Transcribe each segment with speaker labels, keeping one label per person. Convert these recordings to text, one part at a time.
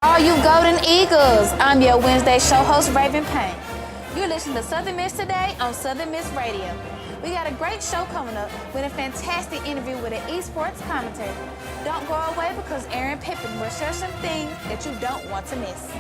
Speaker 1: All you Golden Eagles, I'm your Wednesday show host, Raven Payne. You're listening to Southern Miss Today on Southern Miss Radio. We got a great show coming up with a fantastic interview with an esports commentator. Don't go away because Aaron Pippin will share some things that you don't want to miss.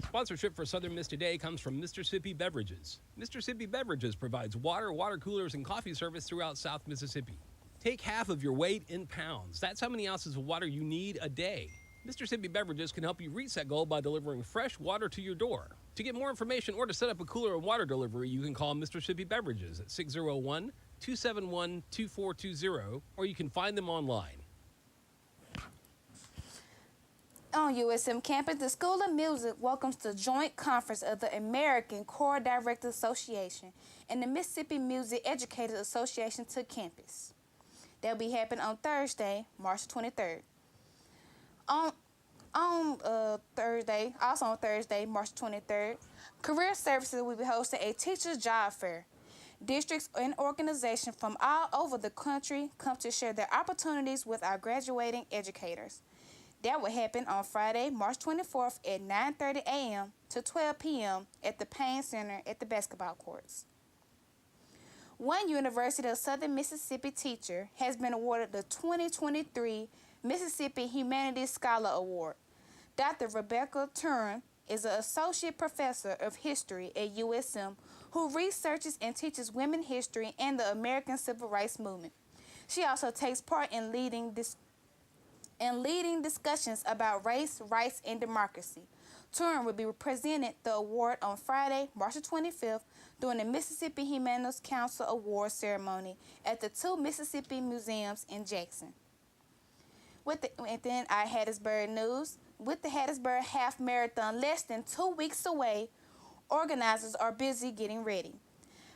Speaker 2: Sponsorship for Southern Miss Today comes from Mississippi Beverages. Mississippi Beverages provides water coolers, and coffee service throughout South Mississippi. Take half of your weight in pounds. That's how many ounces of water you need a day. Mississippi Beverages can help you reach that goal by delivering fresh water to your door. To get more information or to set up a cooler and water delivery, you can call Mississippi Beverages at 601-271-2420, or you can find them online.
Speaker 1: On USM campus, the School of Music welcomes the joint conference of the American Choir Directors Association and the Mississippi Music Educators Association to campus. They'll be happening on Thursday, March 23rd. On Thursday, March 23rd, Career Services will be hosting a teacher's job fair. Districts and organizations from all over the country come to share their opportunities with our graduating educators. That will happen on Friday, March 24th at 9:30 a.m. to 12 p.m. at the Payne Center at the basketball courts. One University of Southern Mississippi teacher has been awarded the 2023 Mississippi Humanities Scholar Award. Dr. Rebecca Turin is an associate professor of history at USM who researches and teaches women history and the American Civil Rights Movement. She also takes part in leading discussions about race, rights, and democracy. Turin will be presented the award on Friday, March 25th, during the Mississippi Humanities Council Award ceremony at the two Mississippi Museums in Jackson. And then our Hattiesburg news. With the Hattiesburg Half Marathon less than 2 weeks away, organizers are busy getting ready.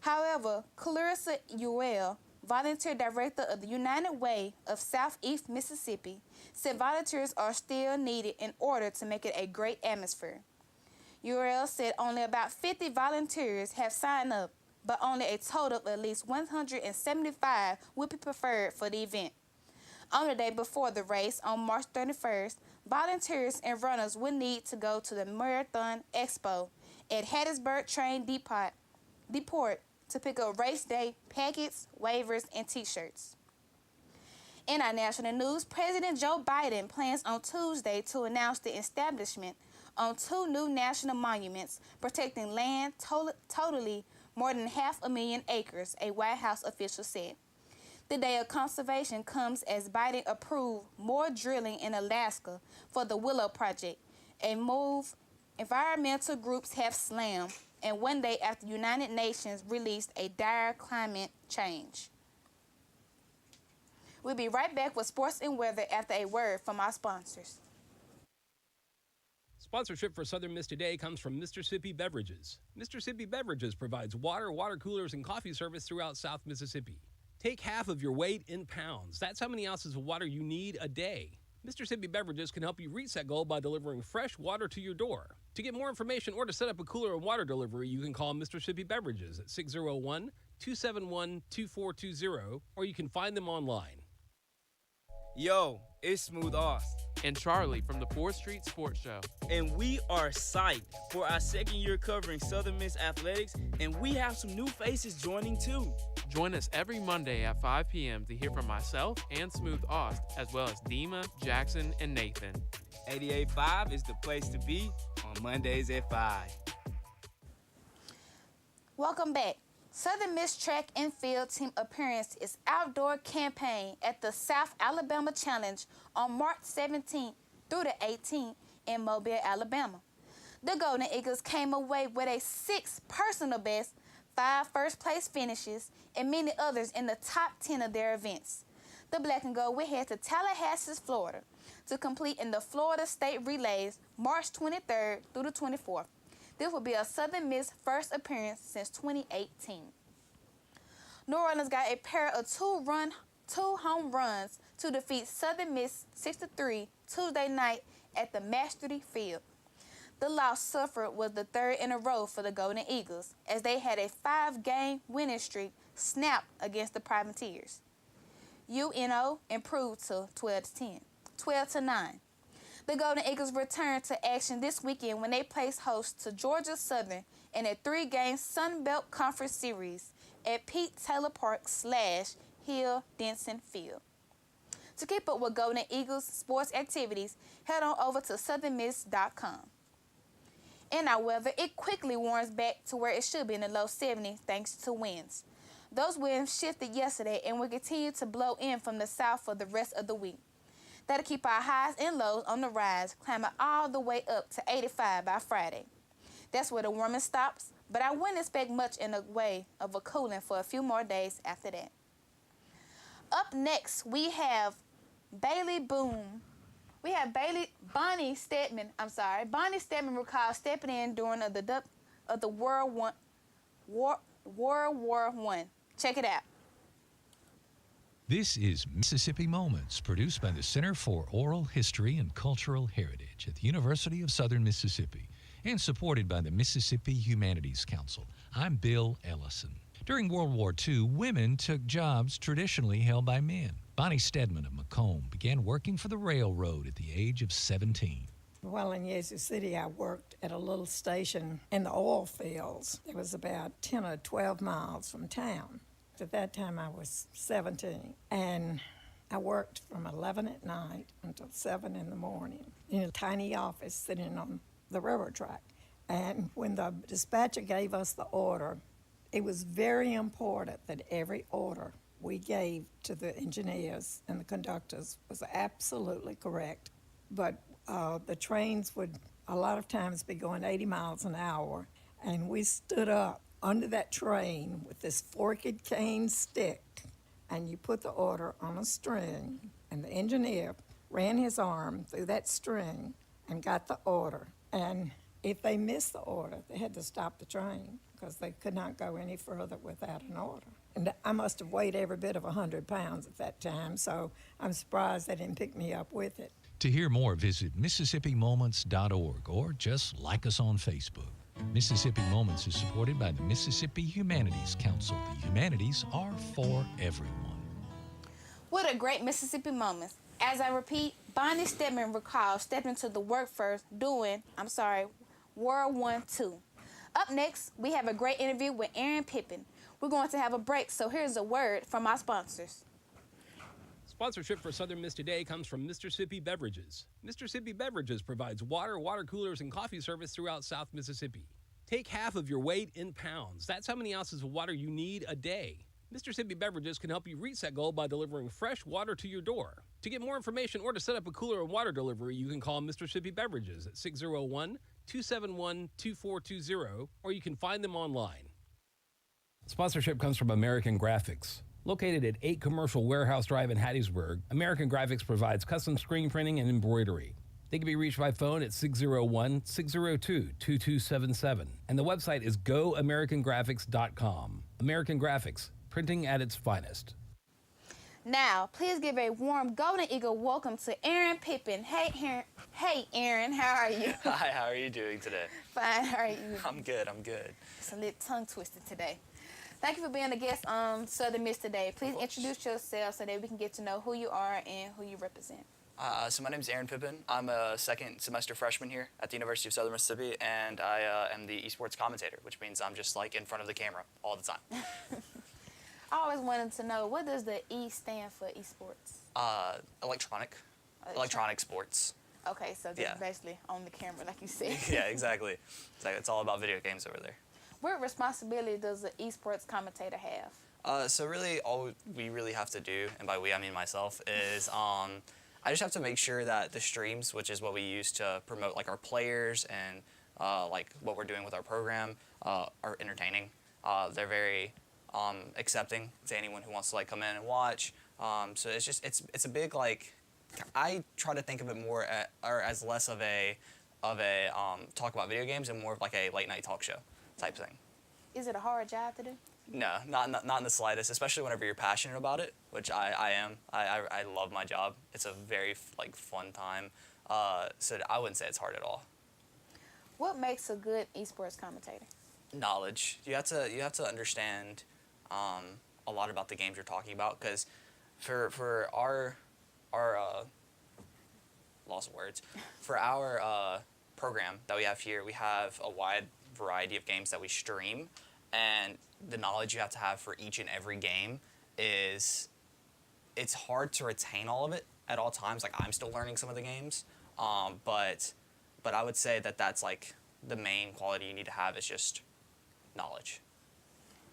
Speaker 1: However, Clarissa Ewell, volunteer director of the United Way of Southeast Mississippi, said volunteers are still needed in order to make it a great atmosphere. URL said only about 50 volunteers have signed up, but only a total of at least 175 would be preferred for the event. On the day before the race, on March 31st, volunteers and runners will need to go to the Marathon Expo at Hattiesburg Train Depot to pick up race day packets, waivers, and t-shirts. In our national news, President Joe Biden plans on Tuesday to announce the establishment on two new national monuments protecting land totally more than 500,000 acres, a White House official said. The day of conservation comes as Biden approved more drilling in Alaska for the Willow Project, a move environmental groups have slammed, and one day after the United Nations released a dire climate change. We'll be right back with sports and weather after a word from our sponsors.
Speaker 2: Sponsorship for Southern Miss Today comes from Mississippi Beverages. Mississippi Beverages provides water coolers, and coffee service throughout South Mississippi. Take half of your weight in pounds. That's how many ounces of water you need a day. Mississippi Beverages can help you reach that goal by delivering fresh water to your door. To get more information or to set up a cooler and water delivery, you can call Mississippi Beverages at 601-271-2420, or you can find them online.
Speaker 3: Yo, it's Smooth Oz.
Speaker 4: And Charlie from the 4th Street Sports Show.
Speaker 3: And we are psyched for our second year covering Southern Miss Athletics, and we have some new faces joining too.
Speaker 4: Join us every Monday at 5 p.m. to hear from myself and Smooth Oz, as well as Dima, Jackson, and Nathan.
Speaker 3: 88.5 is the place to be on Mondays at 5.
Speaker 1: Welcome back. Southern Miss Track and Field Team appearance is outdoor campaign at the South Alabama Challenge on March 17th through the 18th in Mobile, Alabama. The Golden Eagles came away with a 6 personal best, 5 first-place finishes, and many others in the top 10 of their events. The Black and Gold will head to Tallahassee, Florida, to compete in the Florida State Relays March 23rd through the 24th. This will be a Southern Miss first appearance since 2018. New Orleans got a pair of two home runs to defeat Southern Miss 6-3 Tuesday night at the Mastery Field. The loss suffered was the third in a row for the Golden Eagles, as they had a 5-game winning streak snapped against the Privateers. UNO improved to 12-9. The Golden Eagles returned to action this weekend when they placed host to Georgia Southern in a 3-game Sun Belt Conference series at Pete Taylor Park / Hill Denson Field. To keep up with Golden Eagles sports activities, head on over to southernmiss.com. In our weather, it quickly warms back to where it should be in the low 70s thanks to winds. Those winds shifted yesterday and will continue to blow in from the south for the rest of the week. That'll keep our highs and lows on the rise, climbing all the way up to 85 by Friday. That's where the warming stops, but I wouldn't expect much in the way of a cooling for a few more days after that. Up next, we have Bonnie Stedman. Bonnie Stedman recalls stepping in during the World War I. Check it out.
Speaker 5: This is Mississippi Moments, produced by the Center for Oral History and Cultural Heritage at the University of Southern Mississippi and supported by the Mississippi Humanities Council. I'm Bill Ellison. During World War II, women took jobs traditionally held by men. Bonnie Stedman of Macomb began working for the railroad at the age of 17.
Speaker 6: Well, in Yazoo City, I worked at a little station in the oil fields. It was about 10 or 12 miles from town. At that time, I was 17, and I worked from 11 at night until 7 in the morning in a tiny office sitting on the railroad track. And when the dispatcher gave us the order, it was very important that every order we gave to the engineers and the conductors was absolutely correct. But the trains would a lot of times be going 80 miles an hour, and we stood up under that train with this forked cane stick, and you put the order on a string, and the engineer ran his arm through that string and got the order. And if they missed the order, they had to stop the train because they could not go any further without an order. And I must have weighed every bit of 100 pounds at that time, so I'm surprised they didn't pick me up with it.
Speaker 5: To hear more, visit MississippiMoments.org or just like us on Facebook. Mississippi Moments is supported by the Mississippi Humanities Council. The humanities are for everyone.
Speaker 1: What a great Mississippi moment. As I repeat, Bonnie Stedman recalls stepping to the workforce during World War II. Up next, we have a great interview with Aaron Pippin. We're going to have a break, so here's a word from our sponsors.
Speaker 2: Sponsorship for Southern Miss Today comes from Mississippi Beverages. Mississippi Beverages provides water, water coolers, and coffee service throughout South Mississippi. Take half of your weight in pounds. That's how many ounces of water you need a day. Mississippi Beverages can help you reach that goal by delivering fresh water to your door. To get more information or to set up a cooler and water delivery, you can call Mississippi Beverages at 601-271-2420, or you can find them online. Sponsorship comes from American Graphics. Located at 8 Commercial Warehouse Drive in Hattiesburg, American Graphics provides custom screen printing and embroidery. They can be reached by phone at 601-602-2277, and the website is goamericangraphics.com. American Graphics, printing at its finest.
Speaker 1: Now, please give a warm Golden Eagle welcome to Aaron Pippin. Hey, Aaron, how are you?
Speaker 7: Hi, how are you doing today?
Speaker 1: Fine, how are you?
Speaker 7: I'm good.
Speaker 1: It's a little tongue twisted today. Thank you for being a guest on Southern Miss Today. Please introduce yourself so that we can get to know who you are and who you represent.
Speaker 7: So my name is Aaron Pippin. I'm a second semester freshman here at the University of Southern Mississippi, and I am the esports commentator, which means I'm just like in front of the camera all the time.
Speaker 1: I always wanted to know, what does the E stand for, esports?
Speaker 7: Electronic sports.
Speaker 1: Okay, so just basically on the camera, like you said.
Speaker 7: Yeah, exactly. It's all about video games over there.
Speaker 1: What responsibility does the esports commentator have?
Speaker 7: So really, all we really have to do, and by we I mean myself, is I just have to make sure that the streams, which is what we use to promote like our players and like what we're doing with our program, are entertaining. They're very accepting to anyone who wants to like come in and watch. So it's just it's a big like, I try to think of it more as less of a talk about video games and more of like a late night talk show type thing.
Speaker 1: Is it a hard job to do?
Speaker 7: No, not in the slightest, especially whenever you're passionate about it, which I am. I love my job. It's a very like fun time. So I wouldn't say it's hard at all.
Speaker 1: What makes a good esports commentator?
Speaker 7: Knowledge. You have to understand a lot about the games you're talking about, because for our loss of words, for our program that we have here, we have a wide variety of games that we stream, and the knowledge you have to have for each and every game is, it's hard to retain all of it at all times. Like, I'm still learning some of the games, but I would say that that's like the main quality you need to have, is just knowledge.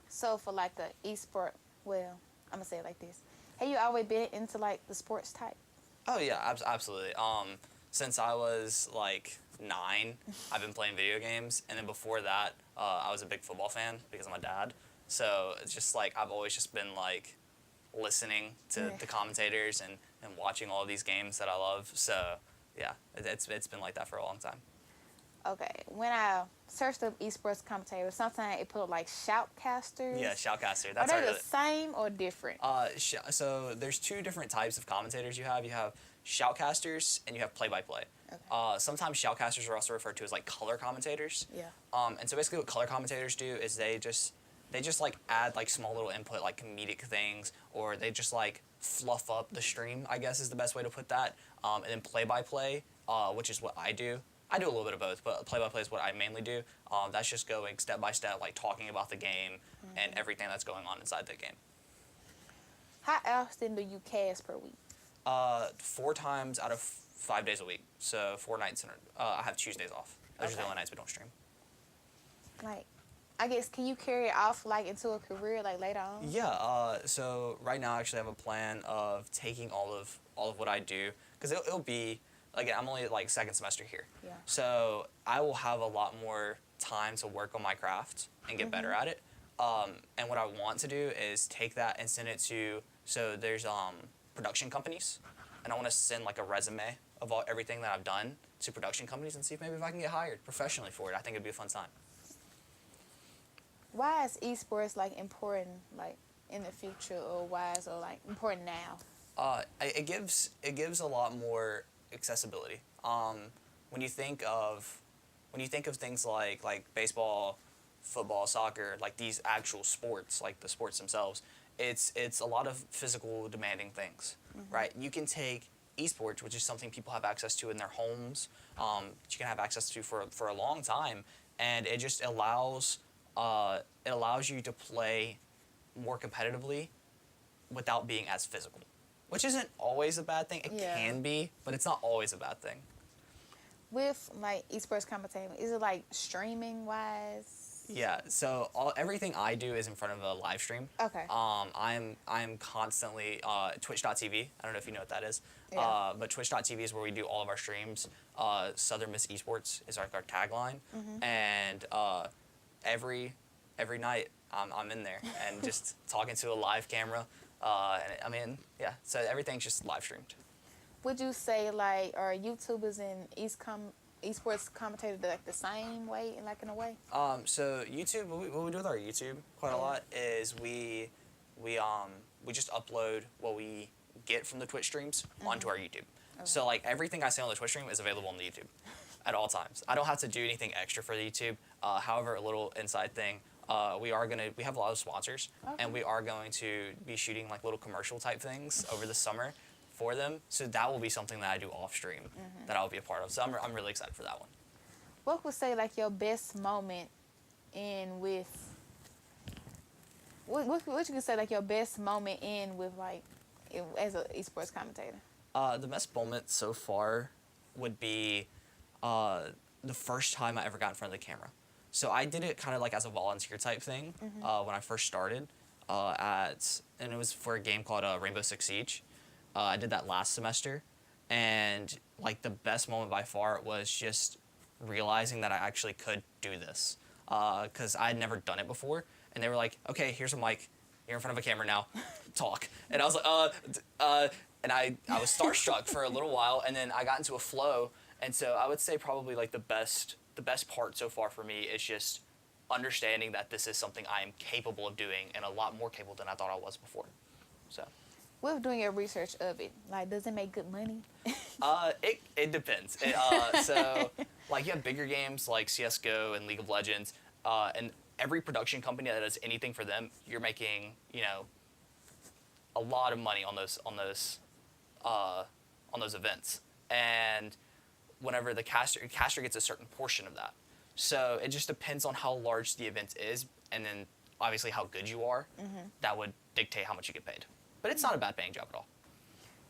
Speaker 1: So for like the esport, well, I'm gonna say it like this. Have you always been into like the sports type?
Speaker 7: Oh yeah, absolutely. Since I was like 9, I've been playing video games, and then before that, I was a big football fan because of my dad. So it's just like I've always just been like listening to the commentators and watching all of these games that I love. So yeah, it's been like that for a long time.
Speaker 1: Okay, when I searched up esports commentators, sometimes it put up like shoutcasters.
Speaker 7: Yeah, shoutcaster.
Speaker 1: Are
Speaker 7: That's
Speaker 1: they the same or different?
Speaker 7: So there's 2 different types of commentators you have. You have shoutcasters and you have play-by-play.
Speaker 1: Okay.
Speaker 7: Sometimes shoutcasters are also referred to as like color commentators.
Speaker 1: Yeah.
Speaker 7: And so basically what color commentators do is they just like add like small little input, like comedic things, or they just like fluff up the stream, I guess is the best way to put that. And then play-by-play, which is what I do. I do a little bit of both, but play-by-play is what I mainly do. That's just going step by step, like talking about the game and everything that's going on inside the game.
Speaker 1: How often do you cast per week?
Speaker 7: 4 times out of 5 days a week. So 4 nights, I have Tuesdays off. Those are the only nights we don't stream.
Speaker 1: Like, I guess, can you carry it off like into a career like later on?
Speaker 7: Yeah. So right now, I actually have a plan of taking all of what I do, because it'll be, again, I'm only like second semester here.
Speaker 1: Yeah.
Speaker 7: So I will have a lot more time to work on my craft and get better at it. And what I want to do is take that and send it to, so there's production companies, and I want to send like a resume of everything that I've done to production companies and see if maybe if I can get hired professionally for it. I think it'd be a fun time.
Speaker 1: Why is esports like important like in the future, or why is it like important now?
Speaker 7: It gives a lot more accessibility. When you think of things like baseball, football, soccer, like these actual sports, like the sports themselves, it's a lot of physical demanding things, right? You can take esports, which is something people have access to in their homes, you can have access to for a long time, and it just allows you to play more competitively without being as physical, which isn't always a bad thing. It can be, but it's not always a bad thing.
Speaker 1: With like esports commentating, is it like streaming wise?
Speaker 7: Yeah, so everything I do is in front of a live stream.
Speaker 1: Okay.
Speaker 7: I'm constantly Twitch.tv. I don't know if you know what that is.
Speaker 1: Yeah.
Speaker 7: But Twitch.tv is where we do all of our streams. Southern Miss Esports is our tagline, and every night I'm in there and just talking to a live camera. And I mean, yeah. So everything's just live streamed.
Speaker 1: Would you say like are YouTubers and esports commentators like the same way, in a way?
Speaker 7: So YouTube, what we do with our YouTube quite a lot is we just upload what we get from the Twitch streams onto our YouTube. Okay. So like everything I say on the Twitch stream is available on the YouTube at all times. I don't have to do anything extra for the YouTube. However, a little inside thing, we have a lot of sponsors, and we are going to be shooting like little commercial type things over the summer for them. So that will be something that I do off stream that I'll be a part of. So I'm really excited for that one.
Speaker 1: What would say like your best moment in with? What you could say like your best moment in with like as an esports commentator?
Speaker 7: The best moment so far would be the first time I ever got in front of the camera. So I did it kind of like as a volunteer type thing when I first started and it was for a game called Rainbow Six Siege. I did that last semester, and like the best moment by far was just realizing that I actually could do this, because I had never done it before, and they were like, okay, here's a mic, you're in front of a camera now, talk. And I was like, and I was starstruck for a little while, and then I got into a flow, and so I would say probably like the best part so far for me is just understanding that this is something I am capable of doing, and a lot more capable than I thought I was before. So.
Speaker 1: With doing your research of it, like, does it make good money?
Speaker 7: It depends. So, like, you have bigger games like CS:GO and League of Legends, and every production company that does anything for them, you're making, you know, a lot of money on those events. And whenever the caster gets a certain portion of that. So it just depends on how large the event is, and then obviously how good you are. That would dictate how much you get paid. But it's not a bad paying job at all.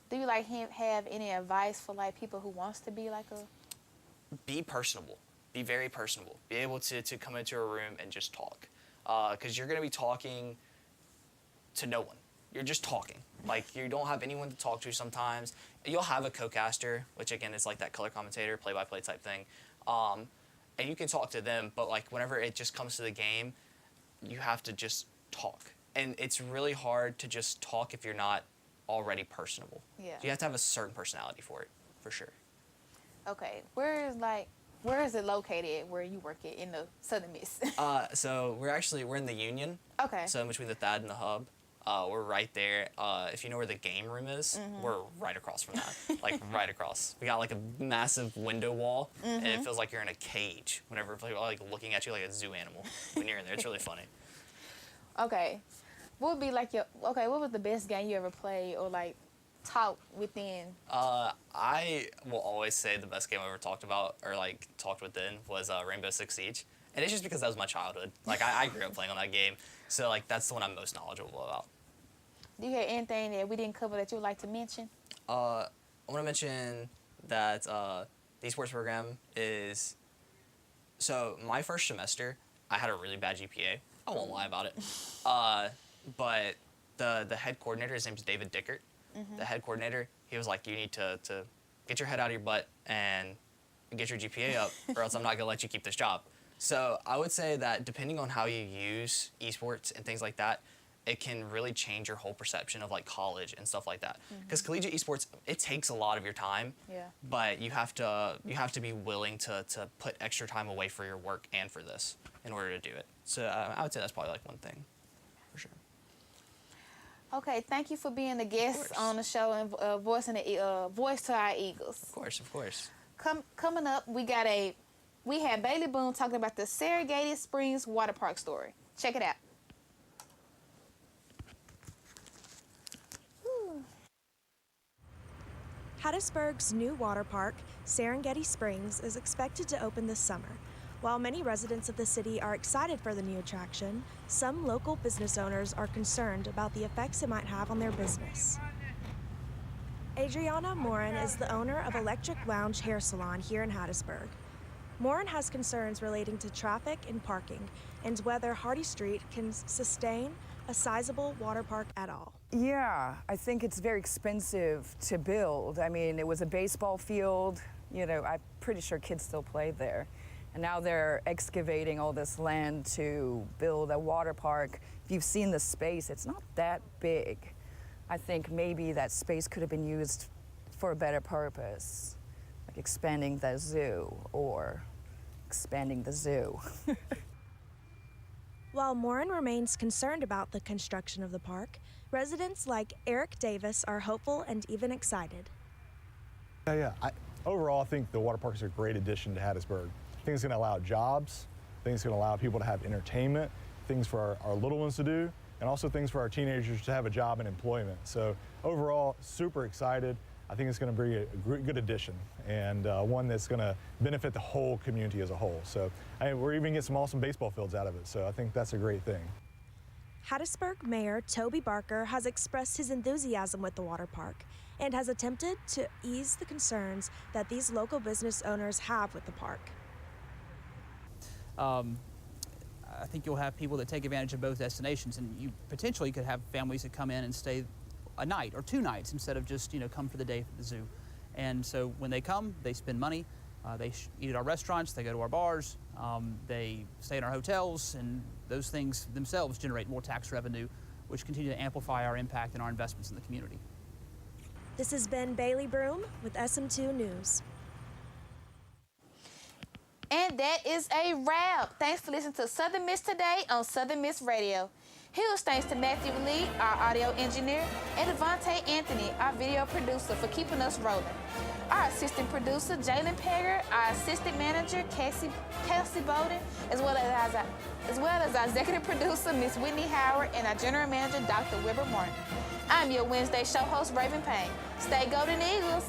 Speaker 1: Do you like have any advice for like people who wants to be like a?
Speaker 7: Be personable. Be very personable. Be able to come into a room and just talk, because you're going to be talking to no one. You're just talking. Like, you don't have anyone to talk to sometimes. You'll have a co-caster, which again is like that color commentator, play-by-play type thing, and you can talk to them. But like whenever it just comes to the game, you have to just talk, and it's really hard to just talk if you're not already personable.
Speaker 1: Yeah.
Speaker 7: You have to have a certain personality for it, for sure.
Speaker 1: Okay, where is it located where you work at in the Southern Miss?
Speaker 7: So we're in the Union.
Speaker 1: Okay.
Speaker 7: So in between the THAD and the Hub. We're right there. If you know where the game room is, we're right across from that. Like, right across. We got like a massive window wall, and it feels like you're in a cage whenever people are like looking at you like a zoo animal when you're in there. It's really funny.
Speaker 1: Okay, what would be like what was the best game you ever played or like talked within?
Speaker 7: I will always say the best game I ever talked about or like talked within was Rainbow Six Siege. And it's just because that was my childhood. Like, I grew up playing on that game. So, like, that's the one I'm most knowledgeable about.
Speaker 1: Do you have anything that we didn't cover that you would like to mention?
Speaker 7: I want to mention that the esports program is... So, my first semester, I had a really bad GPA. I won't lie about it. But the head coordinator, his name's David Dickert. The head coordinator, he was like, you need to get your head out of your butt and get your GPA up, or else I'm not going to let you keep this job. So I would say that depending on how you use esports and things like that, it can really change your whole perception of like college and stuff like that. Because collegiate esports, it takes a lot of your time.
Speaker 1: Yeah.
Speaker 7: But you have to be willing to put extra time away for your work and for this in order to do it. So I would say that's probably like one thing, for sure.
Speaker 1: Okay, thank you for being the guest on the show and voice to our Eagles.
Speaker 7: Of course.
Speaker 1: Coming up, we had Bailey Boone talking about the Serengeti Springs Water Park story. Check it out.
Speaker 8: Hattiesburg's new water park, Serengeti Springs, is expected to open this summer. While many residents of the city are excited for the new attraction, some local business owners are concerned about the effects it might have on their business. Adriana Morin is the owner of Electric Lounge Hair Salon here in Hattiesburg. Morin has concerns relating to traffic and parking and whether Hardy Street can sustain a sizable water park at all.
Speaker 9: Yeah, I think it's very expensive to build. I mean, it was a baseball field. You know, I'm pretty sure kids still play there. And now they're excavating all this land to build a water park. If you've seen the space, it's not that big. I think maybe that space could have been used for a better purpose, like expanding the zoo or expanding the zoo.
Speaker 8: While Morin remains concerned about the construction of the park, residents like Eric Davis are hopeful and even excited.
Speaker 10: Overall, I think the water park is a great addition to Hattiesburg. I think it's going to allow jobs, I think it's going to allow people to have entertainment, things for our little ones to do, and also things for our teenagers to have a job and employment. So overall, super excited. I think it's going to be a good addition and one that's going to benefit the whole community as a whole. So we're even getting some awesome baseball fields out of it. So I think that's a great thing.
Speaker 8: Hattiesburg Mayor Toby Barker has expressed his enthusiasm with the water park and has attempted to ease the concerns that these local business owners have with the park.
Speaker 11: I think you'll have people that take advantage of both destinations, and you potentially could have families that come in and stay a night or 2 nights instead of just, come for the day at the zoo. And so when they come, they spend money, they eat at our restaurants, they go to our bars, they stay in our hotels, and those things themselves generate more tax revenue, which continue to amplify our impact and our investments in the community.
Speaker 8: This has been Bailey Broom with SM2 News.
Speaker 1: And that is a wrap. Thanks for listening to Southern Miss Today on Southern Miss Radio. Huge thanks to Matthew Lee, our audio engineer, and Devontae Anthony, our video producer, for keeping us rolling. Our assistant producer, Jalen Pegger, our assistant manager, Kelsey Bowden, as well as our executive producer, Miss Whitney Howard, and our general manager, Dr. Wilbur Martin. I'm your Wednesday show host, Raven Payne. Stay Golden Eagles.